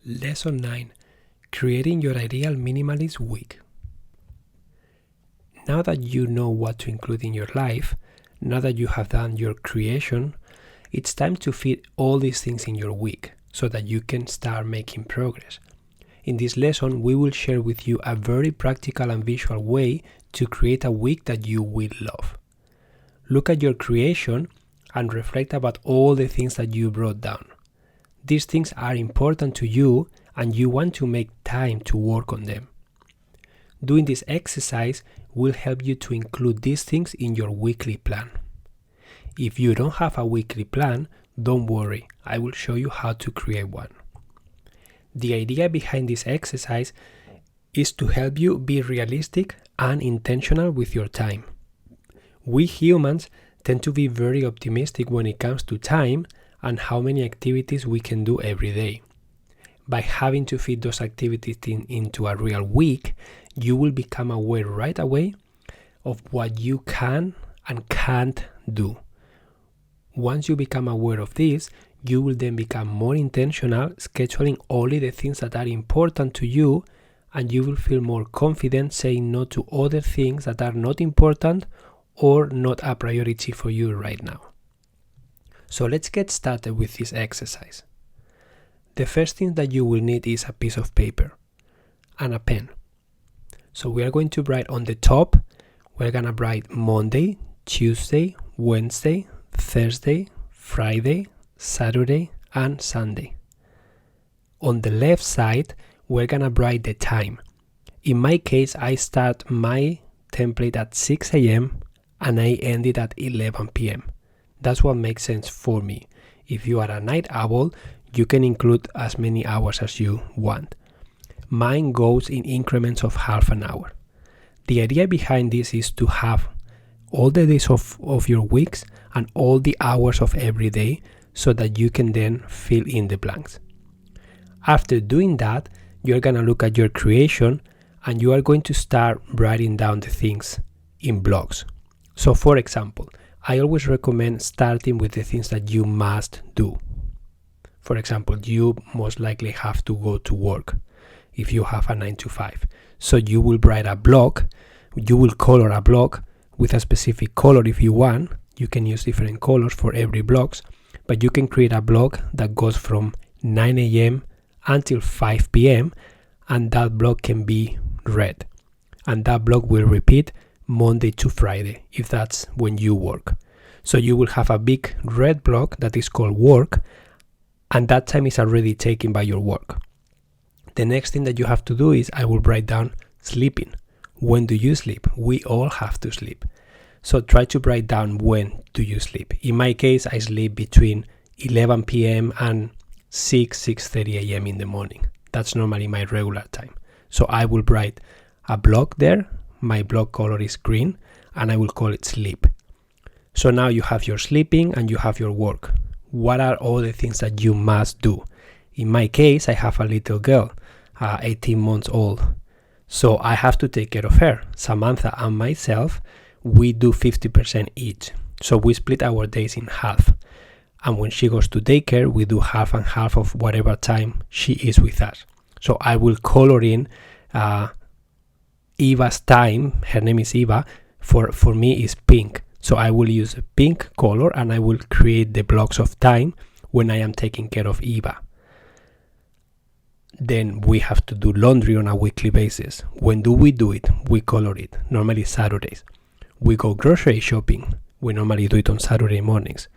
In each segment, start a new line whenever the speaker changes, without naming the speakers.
Lesson 9. Creating your ideal minimalist week. Now that you know what to include in your life, now that you have done your creation, it's time to fit all these things in your week so that you can start making progress. In this lesson, we will share with you a very practical and visual way to create a week that you will love. Look at your creation and reflect about all the things that you brought down. These things are important to you and you want to make time to work on them. Doing this exercise will help you to include these things in your weekly plan. If you don't have a weekly plan, don't worry, I will show you how to create one. The idea behind this exercise is to help you be realistic and intentional with your time. We humans tend to be very optimistic when it comes to time and how many activities we can do every day. By having to fit those activities into a real week, you will become aware right away of what you can and can't do. Once you become aware of this, you will then become more intentional, scheduling only the things that are important to you, and you will feel more confident saying no to other things that are not important or not a priority for you right now. So let's get started with this exercise. The first thing that you will need is a piece of paper and a pen. So we are going to write on the top, we're going to write Monday, Tuesday, Wednesday, Thursday, Friday, Saturday, and Sunday. On the left side, we're going to write the time. In my case, I start my template at 6 a.m. and I end it at 11 p.m. That's what makes sense for me. If you are a night owl, you can include as many hours as you want. Mine goes in increments of half an hour. The idea behind this is to have all the days of your weeks and all the hours of every day so that you can then fill in the blanks. After doing that, you're going to look at your creation and you are going to start writing down the things in blocks. So for example, I always recommend starting with the things that you must do. For example, you most likely have to go to work if you have a 9 to 5. So you will write a block, you will color a block with a specific color if you want. You can use different colors for every blocks, but you can create a block that goes from 9 a.m. until 5 p.m. and that block can be red. And that block will repeat Monday to Friday, if that's when you work. So you will have a big red block that is called work, and that time is already taken by your work. The next thing that you have to do is I will write down sleeping. When do you sleep? We all have to sleep. So try to write down when do you sleep. In my case, I sleep between 11 p.m. and 6:30 a.m. in the morning. That's normally my regular time. So I will write a block there. My block color is green and I will call it sleep. So now you have your sleeping and you have your work. What are all the things that you must do? In my case, I have a little girl, 18 months old. So I have to take care of her. Samantha and myself, we do 50% each. So we split our days in half. And when she goes to daycare, we do half and half of whatever time she is with us. So I will color in Eva's time. Her name is Eva. For me is pink. So I will use a pink color and I will create the blocks of time when I am taking care of Eva. Then we have to do laundry on a weekly basis. When do we do it? We color it, normally Saturdays. We go grocery shopping. We normally do it on Saturday mornings.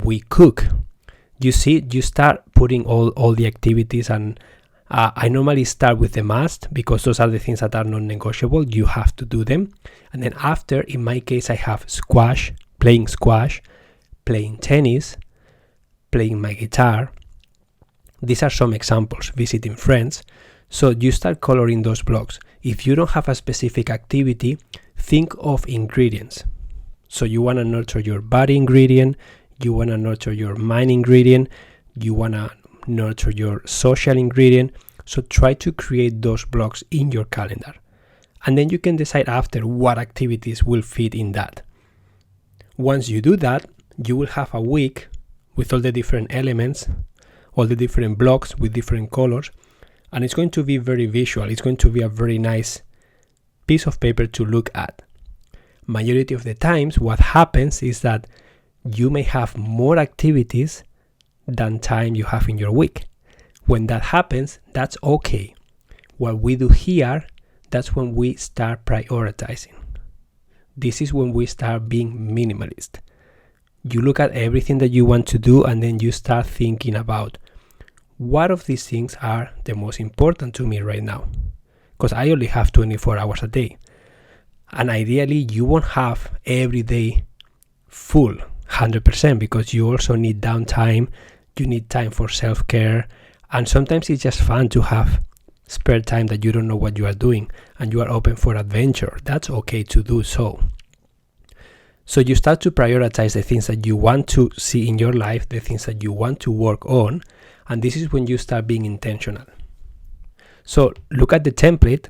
We cook. You see, you start putting all the activities and I normally start with the must because those are the things that are non-negotiable. You have to do them. And then after, in my case, I have squash, playing tennis, playing my guitar. These are some examples, visiting friends. So you start coloring those blocks. If you don't have a specific activity, think of ingredients. So you want to nurture your body ingredient, you want to nurture your mind ingredient, you want to nurture your social ingredient. So try to create those blocks in your calendar. And then you can decide after what activities will fit in that. Once you do that, you will have a week with all the different elements all the different blocks with different colors, and it's going to be very visual. It's going to be a very nice piece of paper to look at. Majority of the times what happens is that you may have more activities than time you have in your week. When that happens, that's okay. What we do here, that's when we start prioritizing. This is when we start being minimalist. You look at everything that you want to do, and then you start thinking about what of these things are the most important to me right now. Because I only have 24 hours a day. And ideally, you won't have every day full 100% because you also need downtime, you need time for self-care, and sometimes it's just fun to have spare time that you don't know what you are doing and you are open for adventure. That's okay to do so. So you start to prioritize the things that you want to see in your life, the things that you want to work on, and this is when you start being intentional. So look at the template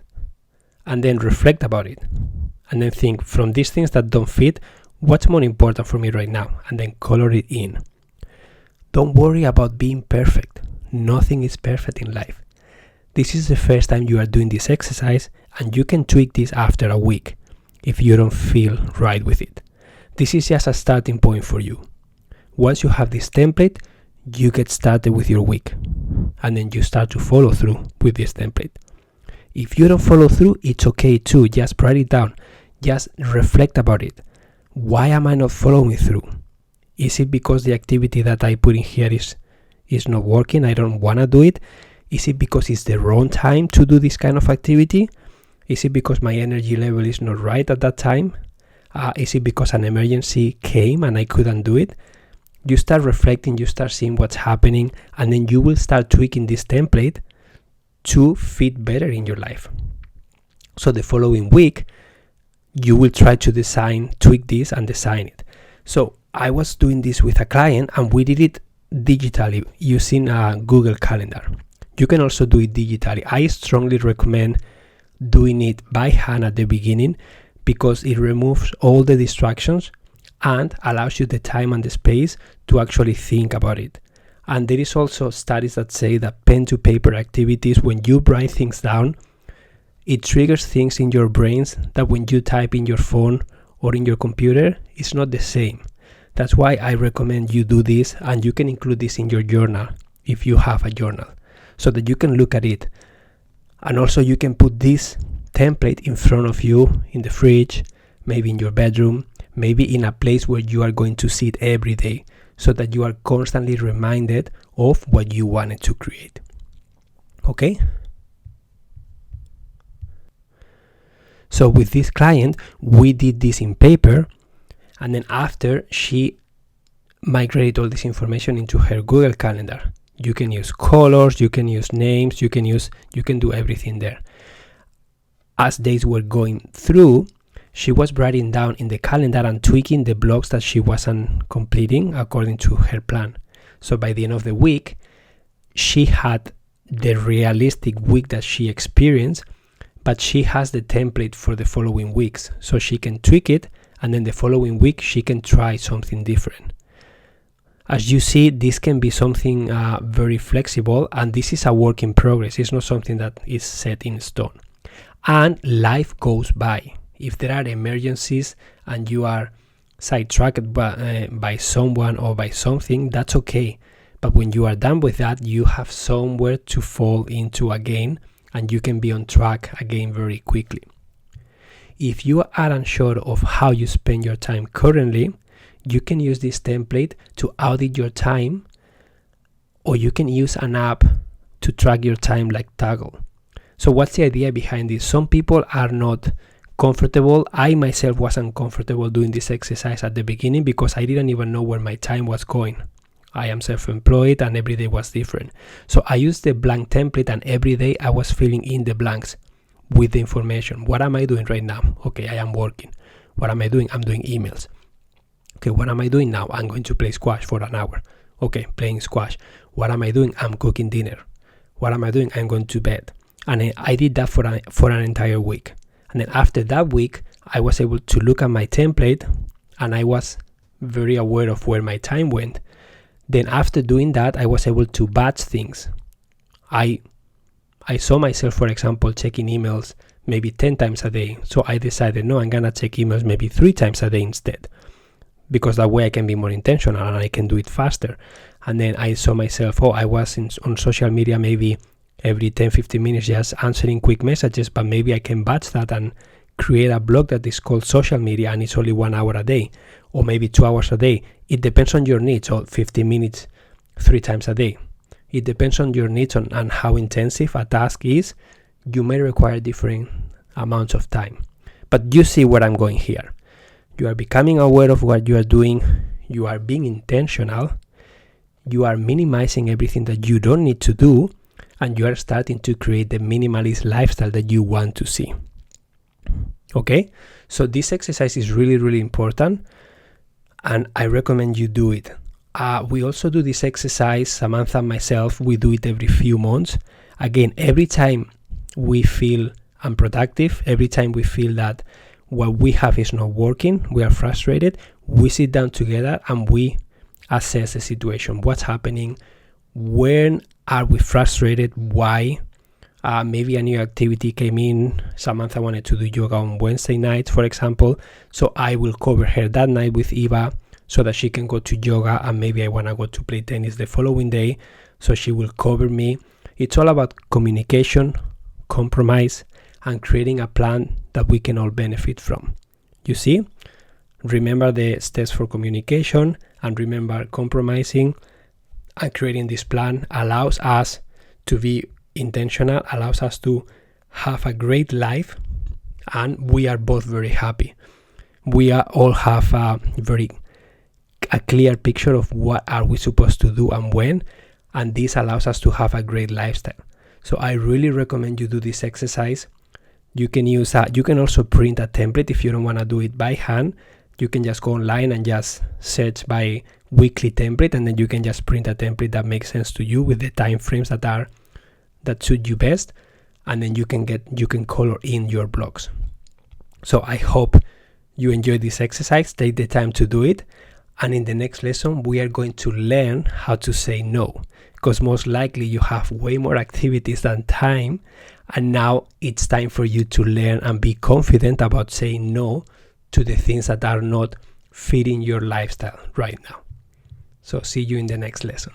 and then reflect about it. And then think, from these things that don't fit, what's more important for me right now? And then color it in. Don't worry about being perfect. Nothing is perfect in life. This is the first time you are doing this exercise, and you can tweak this after a week if you don't feel right with it. This is just a starting point for you. Once you have this template, you get started with your week, and then you start to follow through with this template. If you don't follow through, it's okay too. Just write it down. Just reflect about it. Why am I not following through? Is it because the activity that I put in here is not working? I don't want to do it? Is it because it's the wrong time to do this kind of activity? Is it because my energy level is not right at that time? Is it because an emergency came and I couldn't do it? You start reflecting, you start seeing what's happening, and then you will start tweaking this template to fit better in your life. So the following week, you will try to tweak this and design it. So I was doing this with a client, and we did it digitally using a Google Calendar. You can also do it digitally. I strongly recommend doing it by hand at the beginning because it removes all the distractions and allows you the time and the space to actually think about it. And there is also studies that say that pen to paper activities, when you write things down, it triggers things in your brains that when you type in your phone or in your computer, it's not the same. That's why I recommend you do this, and you can include this in your journal if you have a journal, so that you can look at it. And also you can put this template in front of you in the fridge, maybe in your bedroom, maybe in a place where you are going to see it every day, so that you are constantly reminded of what you wanted to create. Okay? So with this client, we did this in paper, and then after, she migrated all this information into her Google Calendar. You can use colors, you can use names, you can do everything there. As days were going through, she was writing down in the calendar and tweaking the blocks that she wasn't completing according to her plan. So by the end of the week, she had the realistic week that she experienced, but she has the template for the following weeks. So she can tweak it, and then the following week, she can try something different. As you see, this can be something very flexible, and this is a work in progress. It's not something that is set in stone. And life goes by. If there are emergencies and you are sidetracked by someone or by something, that's okay. But when you are done with that, you have somewhere to fall into again, and you can be on track again very quickly. If you are unsure of how you spend your time currently, you can use this template to audit your time, or you can use an app to track your time like Toggle. So what's the idea behind this? Some people are not comfortable. I myself wasn't comfortable doing this exercise at the beginning because I didn't even know where my time was going. I am self-employed and every day was different. So I used the blank template, and every day I was filling in the blanks with the information. What am I doing right now? Okay, I am working. What am I doing? I'm doing emails. Okay, what am I doing now? I'm going to play squash for an hour. Okay, playing squash. What am I doing? I'm cooking dinner. What am I doing? I'm going to bed. And I did that for an entire week. And then after that week, I was able to look at my template, and I was very aware of where my time went. Then after doing that, I was able to batch things. I saw myself, for example, checking emails maybe 10 times a day. So I decided, no, I'm going to check emails maybe 3 times a day instead, because that way I can be more intentional and I can do it faster. And then I saw myself, I was on social media maybe every 10-15 minutes just answering quick messages, but maybe I can batch that and create a blog that is called social media, and it's only 1 hour a day or maybe 2 hours a day. It depends on your needs, or 15 minutes 3 times a day. It depends on your needs and how intensive a task is. You may require different amounts of time. But you see where I'm going here. You are becoming aware of what you are doing. You are being intentional. You are minimizing everything that you don't need to do. And you are starting to create the minimalist lifestyle that you want to see. Okay? So this exercise is really, really important. And I recommend you do it. We also do this exercise, Samantha and myself, we do it every few months. Again, every time we feel unproductive, every time we feel that what we have is not working, we are frustrated, we sit down together and we assess the situation. What's happening? When are we frustrated? Why? Maybe a new activity came in. Samantha wanted to do yoga on Wednesday nights, for example. So I will cover her that night with Eva, so that she can go to yoga, and maybe I want to go to play tennis the following day, so she will cover me. It's all about communication, compromise, and creating a plan that we can all benefit from. You see? Remember the steps for communication, and remember compromising, and creating this plan allows us to be intentional, allows us to have a great life, and we are both very happy. We all have a clear picture of what are we supposed to do and when, and this allows us to have a great lifestyle. So I really recommend you do this exercise. You can use you can also print a template if you don't want to do it by hand. You can just go online and just search by weekly template, and then you can just print a template that makes sense to you with the time frames that suit you best, and then you can color in your blocks. So I hope you enjoy this exercise. Take the time to do it. And in the next lesson, we are going to learn how to say no, because most likely you have way more activities than time. And now it's time for you to learn and be confident about saying no to the things that are not fitting your lifestyle right now. So see you in the next lesson.